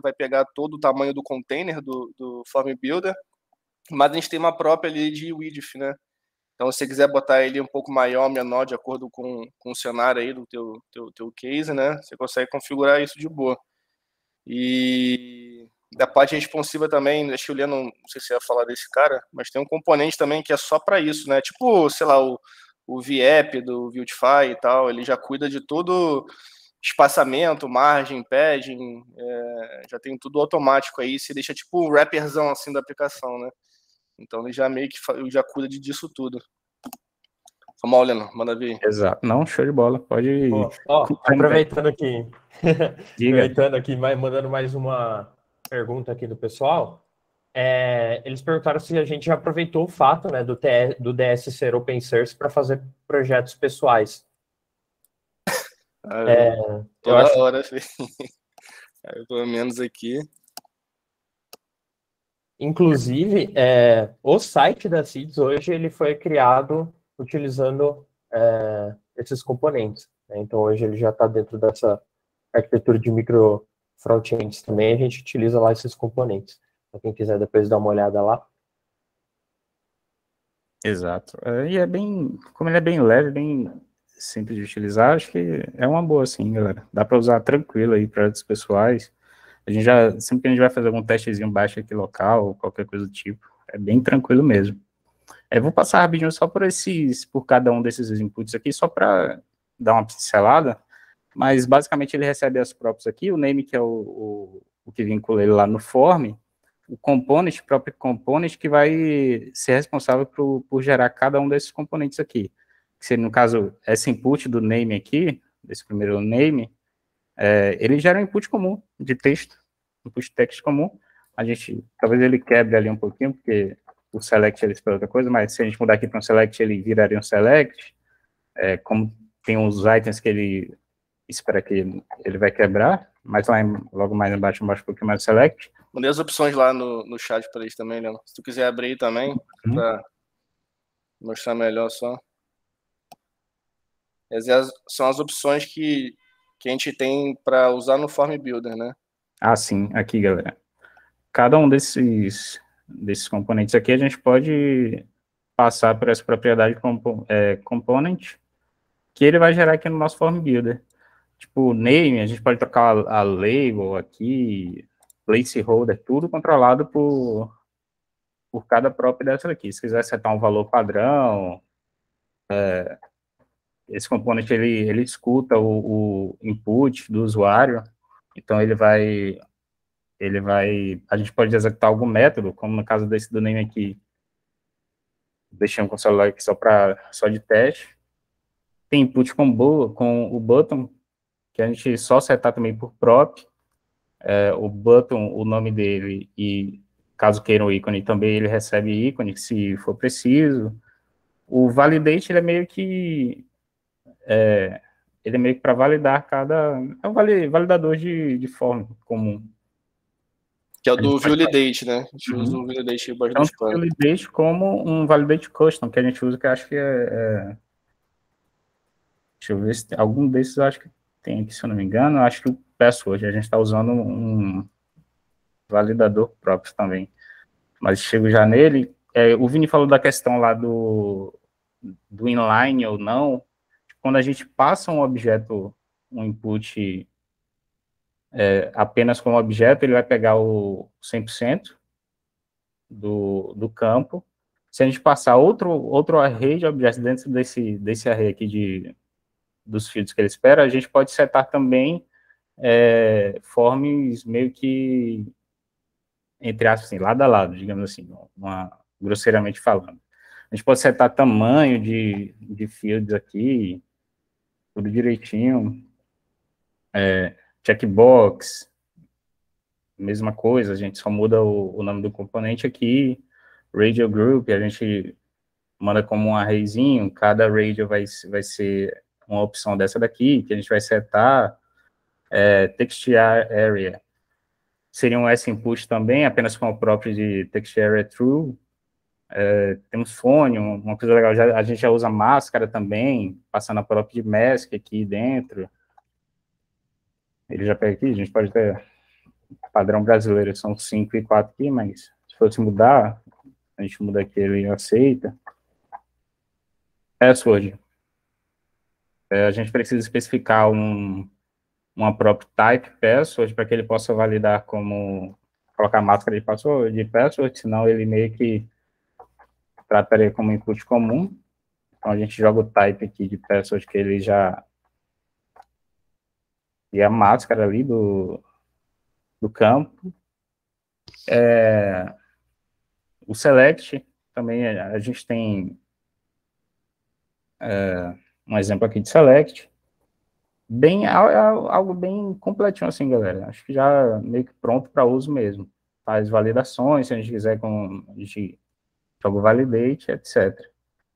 vai pegar todo o tamanho do container do Form Builder, mas a gente tem uma própria ali de width, né? Então, se você quiser botar ele um pouco maior, menor, de acordo com o cenário aí do teu case, né? Você consegue configurar isso de boa. E da parte responsiva também, acho que o Leandro, não sei se ia falar desse cara, mas tem um componente também que é só para isso, né? Tipo, sei lá, o VApp do Vuetify e tal, ele já cuida de todo espaçamento, margem, padding, já tem tudo automático aí, você deixa tipo um wrapperzão assim da aplicação, né? Então ele já meio que já cuida disso tudo. Vamos lá, Leandro, manda ver. Exato. Não, show de bola. Pode ir. Aproveitando aqui, Diga. mandando mais uma pergunta aqui do pessoal. Eles perguntaram se a gente já aproveitou o fato, né, do DS ser open source para fazer projetos pessoais. Toda hora, pelo menos aqui. Inclusive, o site da Seeds hoje ele foi criado utilizando esses componentes, né? Então, hoje ele já está dentro dessa arquitetura de micro frontends também, a gente utiliza lá esses componentes. Para quem quiser depois dar uma olhada lá. Exato. E como ele é bem leve, bem simples de utilizar, acho que é uma boa, sim, galera. Dá para usar tranquilo aí para projetos pessoais. Sempre que a gente vai fazer algum testezinho baixo aqui local, ou qualquer coisa do tipo, é bem tranquilo mesmo. Vou passar rapidinho só por cada um desses inputs aqui, só para dar uma pincelada, mas basicamente ele recebe as props aqui, o name, que é o que vincula ele lá no form, o component, o próprio component, que vai ser responsável por gerar cada um desses componentes aqui. Que seria, no caso, esse input do name aqui, desse primeiro name, ele gera um input comum de texto, input text comum. Talvez ele quebre ali um pouquinho, porque o select ele espera outra coisa, mas se a gente mudar aqui para um select, ele viraria um select. Como tem uns itens que ele espera que ele vai quebrar, mas logo mais embaixo um pouquinho mais select. Mandei as opções lá no chat para eles também, Leandro. Se tu quiser abrir aí também, para mostrar melhor só. Essas são as opções que a gente tem para usar no Form Builder, né? Sim, aqui, galera. Cada um desses componentes aqui, a gente pode passar por essa propriedade component, que ele vai gerar aqui no nosso Form Builder. Tipo, name, a gente pode trocar a label aqui, placeholder, tudo controlado por cada própria dessa aqui. Se quiser setar um valor padrão, esse componente, ele escuta o input do usuário, então a gente pode executar algum método, como no caso do name aqui, deixamos com o celular aqui só de teste. Tem input com o button, que a gente só setar também por prop, o button, o nome dele, e caso queira o ícone também, ele recebe ícone, se for preciso. O validate, ele é meio que para validar é um validador de forma comum. Que é o do validate, né? A gente usa o validate embaixo do span. Tanto o validate como um validate custom, que a gente usa, que eu acho que deixa eu ver se tem algum desses, eu acho que tem aqui, se eu não me engano, eu acho que o password, a gente está usando um validador próprio também. Mas chego já nele. O Vini falou da questão lá do inline ou não. Quando a gente passa um objeto, um input apenas como objeto, ele vai pegar o 100% do campo. Se a gente passar outro array de objetos dentro desse array aqui dos fields que ele espera, a gente pode setar também forms meio que, entre aspas, assim, lado a lado, digamos assim, grosseiramente falando. A gente pode setar tamanho de fields aqui, tudo direitinho. Checkbox, mesma coisa, a gente só muda o nome do componente aqui. Radio Group, a gente manda como um arrayzinho, cada radio vai ser uma opção dessa daqui, que a gente vai setar. Text Area seria um S-input também, apenas com o próprio de Text Area True. Temos fone, uma coisa legal, a gente já usa máscara também, passando a própria de mask aqui dentro. Ele já pega aqui, a gente pode ter padrão brasileiro, são 5 e 4 aqui, mas se fosse mudar, a gente muda aqui, ele aceita. Password. A gente precisa especificar uma própria type password para que ele possa validar como colocar máscara de password, senão ele meio que trataria como input comum. Então a gente joga o type aqui de password que ele já e a máscara ali do campo. O select também a gente tem um exemplo aqui de select. Algo bem completinho assim, galera. Acho que já meio que pronto para uso mesmo. Faz validações, se a gente quiser, a gente joga o validate, etc.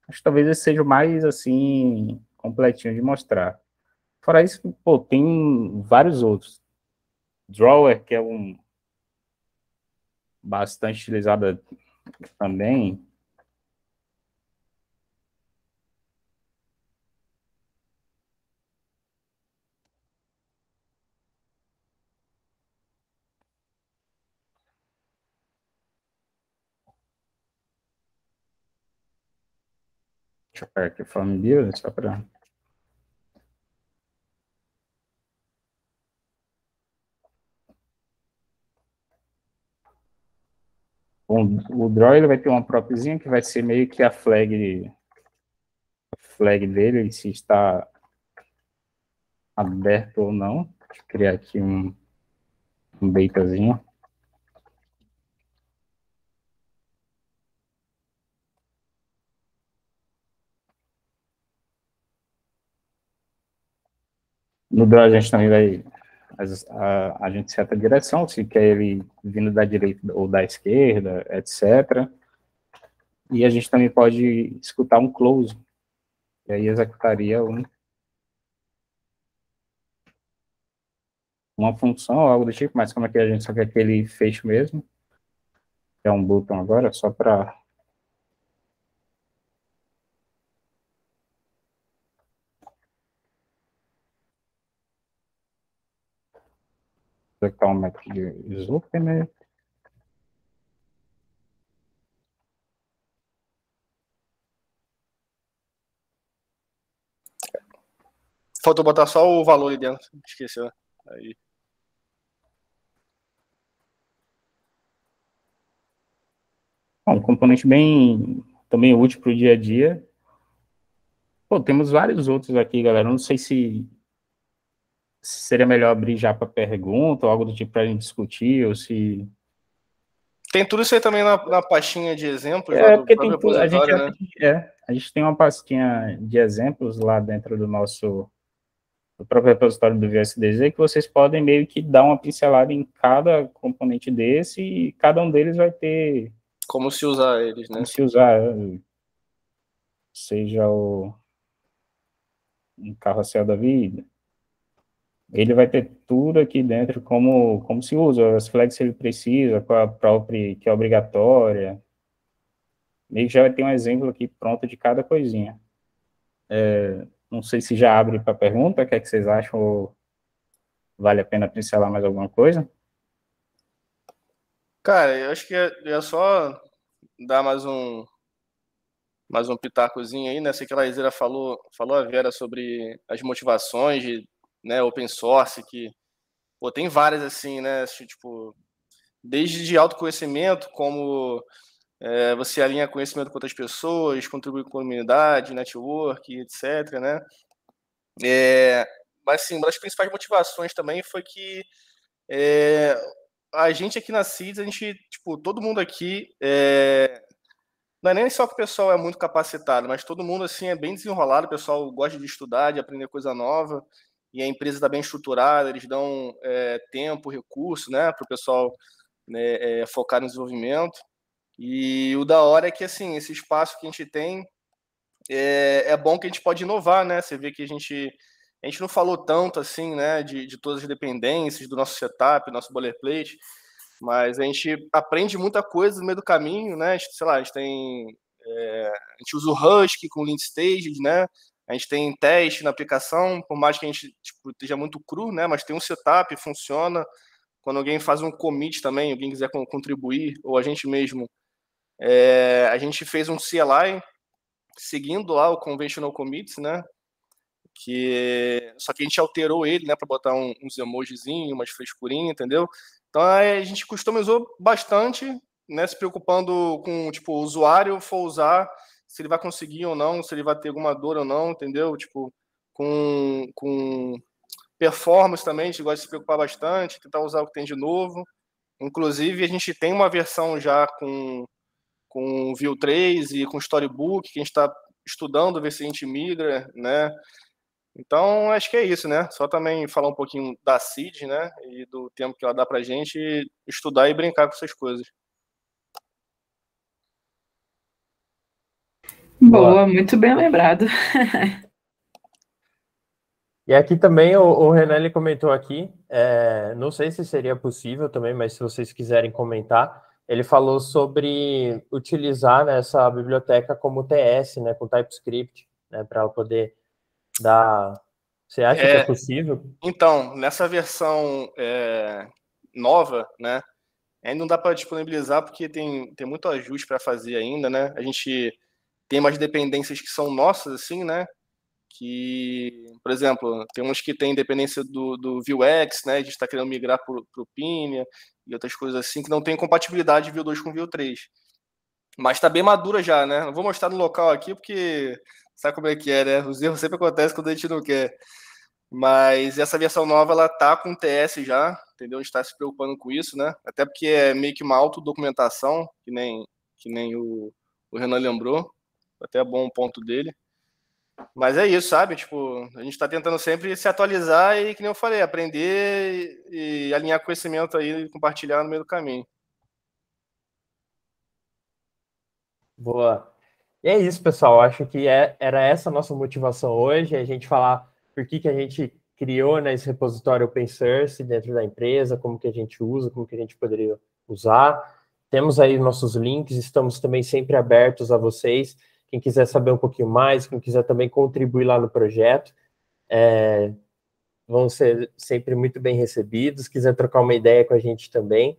Acho que talvez esse seja o mais, assim, completinho de mostrar. Fora isso, pô, tem vários outros. Drawer, que é bastante utilizado também. Deixa eu pegar aqui o Form Builder, só para... O draw ele vai ter uma propzinha que vai ser meio que a flag dele, se está aberto ou não. Deixa eu criar aqui um betazinho. No draw a gente também vai... A gente seta a direção, se quer ele vindo da direita ou da esquerda, etc. E a gente também pode escutar um close, e aí executaria uma função ou algo do tipo, mas como é que a gente só quer que ele feche mesmo, é um botão agora, só para... executar um método de Zooper, né? Faltou botar só o valor ali dentro. Esqueceu. Aí. Um componente bem também útil para o dia a dia. Pô, temos vários outros aqui, galera. Não sei se seria melhor abrir já para pergunta ou algo do tipo para a gente discutir, ou se... Tem tudo isso aí também na pastinha de exemplos lá do porque tem tudo, repositório, né? A gente tem uma pastinha de exemplos lá dentro do próprio repositório do VSDZ, que vocês podem meio que dar uma pincelada em cada componente desse, e cada um deles vai ter... como se usar eles, né? Como se usar, seja um carrossel da vida. Ele vai ter tudo aqui dentro, como se usa, as flags que ele precisa, qual a própria, que é obrigatória. Meio que já vai ter um exemplo aqui pronto de cada coisinha. Não sei se já abre para pergunta, o que é que vocês acham, ou vale a pena pincelar mais alguma coisa? Cara, eu acho que é só dar mais um pitacozinho aí, né? Sei que a Laísera falou a Vera sobre as motivações de, né, open source, que, pô, tem várias assim, né? Tipo, desde de autoconhecimento, como você alinha conhecimento com outras pessoas, contribui com a comunidade, network, etc, né? Mas, assim, uma das principais motivações também foi que a gente aqui na CIDS, a gente, tipo, todo mundo aqui, não é nem só que o pessoal é muito capacitado, mas todo mundo, assim, é bem desenrolado, o pessoal gosta de estudar, de aprender coisa nova, e a empresa está bem estruturada, eles dão tempo, recurso, né, para o pessoal, né, focar no desenvolvimento. E o da hora é que, assim, esse espaço que a gente tem é bom que a gente pode inovar, né? Você vê que a gente não falou tanto, assim, né, de todas as dependências, do nosso setup, nosso boilerplate, mas a gente aprende muita coisa no meio do caminho, né? Sei lá, a gente tem... a gente usa o Husky com Lint Stages, né? A gente tem teste na aplicação, por mais que a gente tipo, esteja muito cru, né? Mas tem um setup, funciona. Quando alguém faz um commit também, alguém quiser contribuir, ou a gente mesmo, a gente fez um CLI seguindo lá o Conventional Commits, né? Só que a gente alterou ele, né, para botar uns emojizinhos, umas frescurinhas, entendeu? Então a gente customizou bastante, né, se preocupando com, tipo, o usuário for usar, se ele vai conseguir ou não, se ele vai ter alguma dor ou não, entendeu? Tipo, com performance também, a gente gosta de se preocupar bastante, tentar usar o que tem de novo. Inclusive, a gente tem uma versão já com Vue 3 e com Storybook, que a gente está estudando, ver se a gente migra, né? Então, acho que é isso, né? Só também falar um pouquinho da CID, né? E do tempo que ela dá pra gente estudar e brincar com essas coisas. Boa, muito bem lembrado. E aqui também o Renan ele comentou aqui, não sei se seria possível também, mas se vocês quiserem comentar, ele falou sobre utilizar, né, essa biblioteca como TS, né, com TypeScript, né, para ela poder dar... Você acha que é possível? Então, nessa versão nova, né, ainda não dá para disponibilizar porque tem muito ajuste para fazer ainda, né? A gente tem umas dependências que são nossas, assim, né? Que, por exemplo, tem uns que tem dependência do Vuex, né? A gente está querendo migrar para o Pinia e outras coisas assim, que não tem compatibilidade Vue 2 com Vue 3. Mas está bem madura já, né? Não vou mostrar no local aqui, porque sabe como é que é, né? Os erros sempre acontecem quando a gente não quer. Mas essa versão nova, ela tá com TS já, entendeu? A gente está se preocupando com isso, né? Até porque é meio que uma autodocumentação, que nem o Renan lembrou. Até bom o ponto dele. Mas é isso, sabe? Tipo, a gente está tentando sempre se atualizar e, que nem eu falei, aprender e alinhar conhecimento aí e compartilhar no meio do caminho. Boa. E é isso, pessoal. Acho que era essa a nossa motivação hoje, a gente falar por que a gente criou, né, esse repositório open source dentro da empresa, como que a gente usa, como que a gente poderia usar. Temos aí nossos links, estamos também sempre abertos a vocês. Quem quiser saber um pouquinho mais, quem quiser também contribuir lá no projeto, vão ser sempre muito bem recebidos. Quiser trocar uma ideia com a gente também,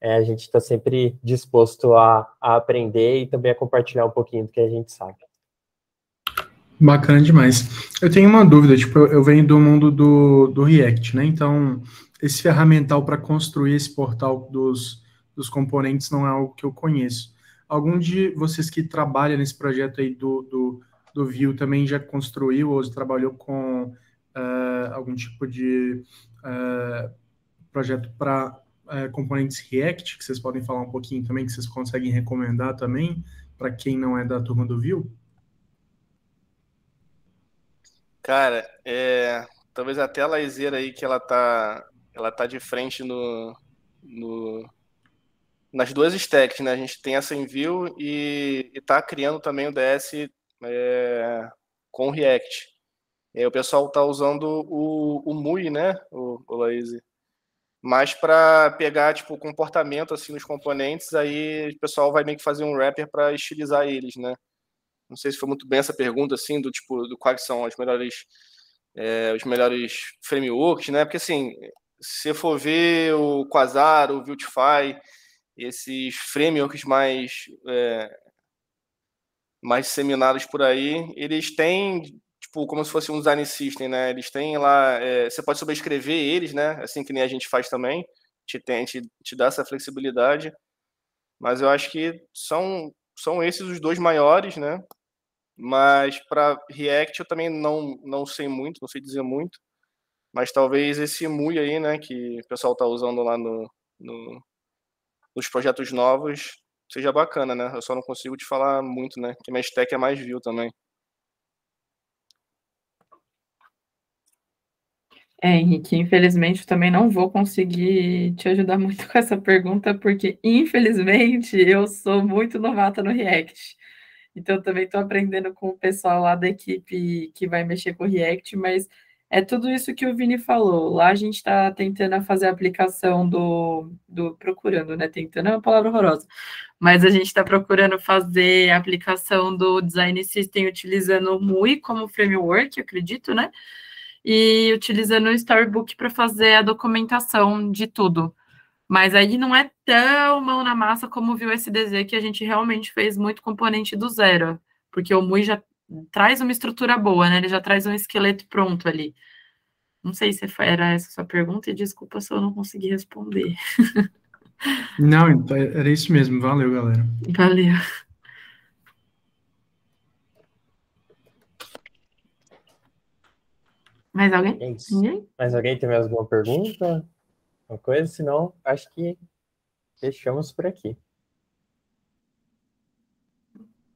a gente está sempre disposto a aprender e também a compartilhar um pouquinho do que a gente sabe. Bacana demais. Eu tenho uma dúvida, tipo, eu venho do mundo do React, né? Então, esse ferramental para construir esse portal dos componentes não é algo que eu conheço. Algum de vocês que trabalham nesse projeto aí do Vue também já construiu ou trabalhou com algum tipo de projeto para componentes React, que vocês podem falar um pouquinho também, que vocês conseguem recomendar também, para quem não é da turma do Vue? Cara, talvez até a Laizeira aí que ela tá de frente nas duas stacks, né? A gente tem essa em Vue e tá criando também o DS com React. E aí o pessoal tá usando o MUI, né? O Lazy. Mas para pegar tipo o comportamento assim nos componentes, aí o pessoal vai meio que fazer um wrapper para estilizar eles, né? Não sei se foi muito bem essa pergunta assim do tipo do quais são os melhores frameworks, né? Porque assim, se você for ver o Quasar, o Vuetify, esses frameworks mais disseminados por aí, eles têm tipo como se fosse um design system, né? Eles têm lá, você pode sobrescrever eles, né? Assim que nem a gente faz também, te dá essa flexibilidade. Mas eu acho que são esses os dois maiores, né? Mas para React eu também não sei muito, não sei dizer muito. Mas talvez esse Mui aí, né, que o pessoal tá usando lá nos projetos novos, seja bacana, né? Eu só não consigo te falar muito, né? Porque minha stack é mais Vue também. Henrique, infelizmente eu também não vou conseguir te ajudar muito com essa pergunta, porque infelizmente eu sou muito novata no React. Então, eu também estou aprendendo com o pessoal lá da equipe que vai mexer com o React, mas é tudo isso que o Vini falou. Lá a gente está tentando fazer a aplicação procurando, né? Tentando é uma palavra horrorosa, mas a gente está procurando fazer a aplicação do Design System utilizando o Mui como framework, acredito, né? E utilizando o Storybook para fazer a documentação de tudo. Mas aí não é tão mão na massa como viu o SDZ, que a gente realmente fez muito componente do zero, porque o Mui já traz uma estrutura boa, né? Ele já traz um esqueleto pronto ali. Não sei se era essa a sua pergunta, e desculpa se eu não consegui responder. Não, então, era isso mesmo. Valeu, galera. Valeu. Mais alguém? É isso. Ninguém? Mais alguém tem mais alguma pergunta? Uma coisa? Senão, acho que fechamos por aqui.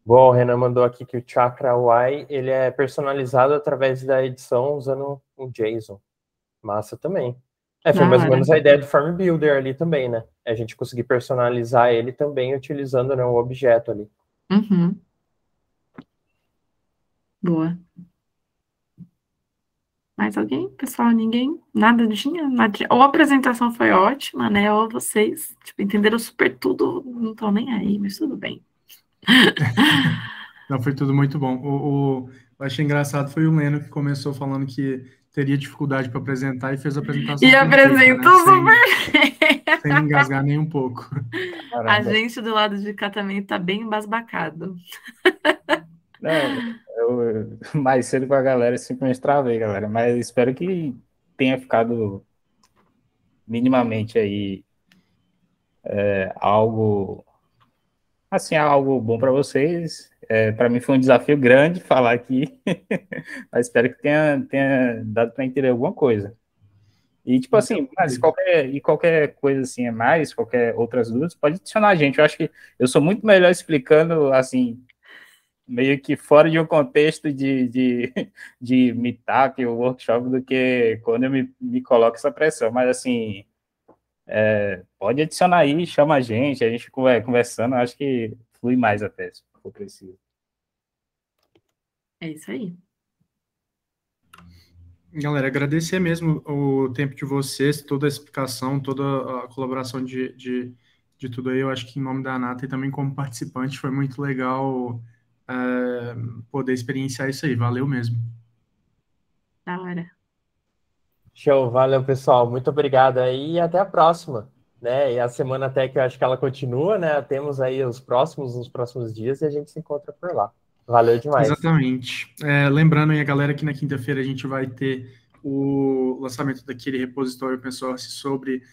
Bom, o Renan mandou aqui que o Chakra Y ele é personalizado através da edição usando o JSON. Massa também. Foi mais ou menos a ideia do Form Builder ali também, né? A gente conseguir personalizar ele também utilizando, né, o objeto ali. Uhum. Boa. Mais alguém? Pessoal, ninguém? Nada tinha? Nada. Ou a apresentação foi ótima, né? Ou vocês entenderam super tudo, não estão nem aí, mas tudo bem. Não, foi tudo muito bom. Eu achei engraçado foi o Leno que começou falando que teria dificuldade para apresentar e fez a apresentação E perfeita, apresentou super sem engasgar nem um pouco. Caramba. A gente do lado de cá também tá bem embasbacado. Eu mais cedo com a galera simplesmente travei, galera, mas espero que tenha ficado minimamente aí algo bom para vocês. Para mim foi um desafio grande falar aqui, mas espero que tenha dado para entender alguma coisa. E tipo assim, mas qualquer coisa assim qualquer outras dúvidas, pode adicionar a gente. Eu acho que eu sou muito melhor explicando assim, meio que fora de um contexto de meetup ou workshop do que quando eu me coloco essa pressão. Mas assim, pode adicionar aí, chama a gente conversando, acho que flui mais até, se for preciso. É isso aí. Galera, agradecer mesmo o tempo de vocês, toda a explicação, toda a colaboração de tudo aí. Eu acho que em nome da Nata e também como participante foi muito legal poder experienciar isso aí. Valeu mesmo. Da hora. Show, valeu, pessoal. Muito obrigado aí e até a próxima. Né? E a Semana até que eu acho que ela continua, né? Temos aí nos próximos dias e a gente se encontra por lá. Valeu demais. Exatamente. Lembrando aí a galera que na quinta-feira a gente vai ter o lançamento daquele repositório open source sobre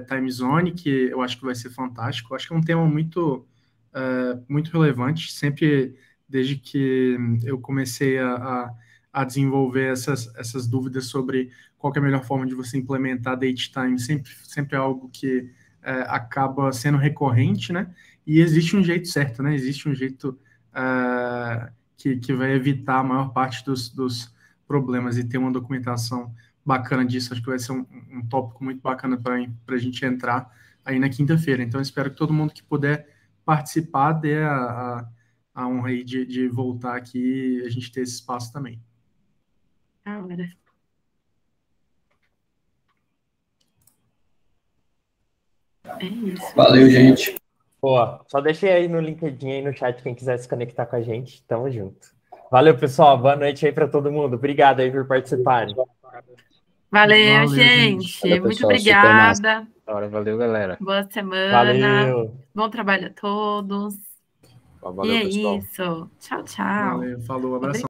time zone, que eu acho que vai ser fantástico. Eu acho que é um tema muito relevante, sempre desde que eu comecei a desenvolver essas dúvidas sobre qual é a melhor forma de você implementar date time, sempre é algo que acaba sendo recorrente, né? E existe um jeito certo, né? Existe um jeito que vai evitar a maior parte dos problemas e ter uma documentação bacana disso. Acho que vai ser um tópico muito bacana para a gente entrar aí na quinta-feira. Então, espero que todo mundo que puder participar dê a honra aí de voltar aqui e a gente ter esse espaço também. Agora. É isso. Valeu, gente. Boa. Só deixei aí no LinkedIn, aí no chat, quem quiser se conectar com a gente. Tamo junto. Valeu, pessoal. Boa noite aí para todo mundo. Obrigado aí por participarem. Valeu, gente. Valeu, Muito pessoal. obrigada. Valeu, galera. Boa semana. Valeu. Bom trabalho a todos. Valeu, e é pessoal. isso. Tchau, tchau. Valeu, falou, abração.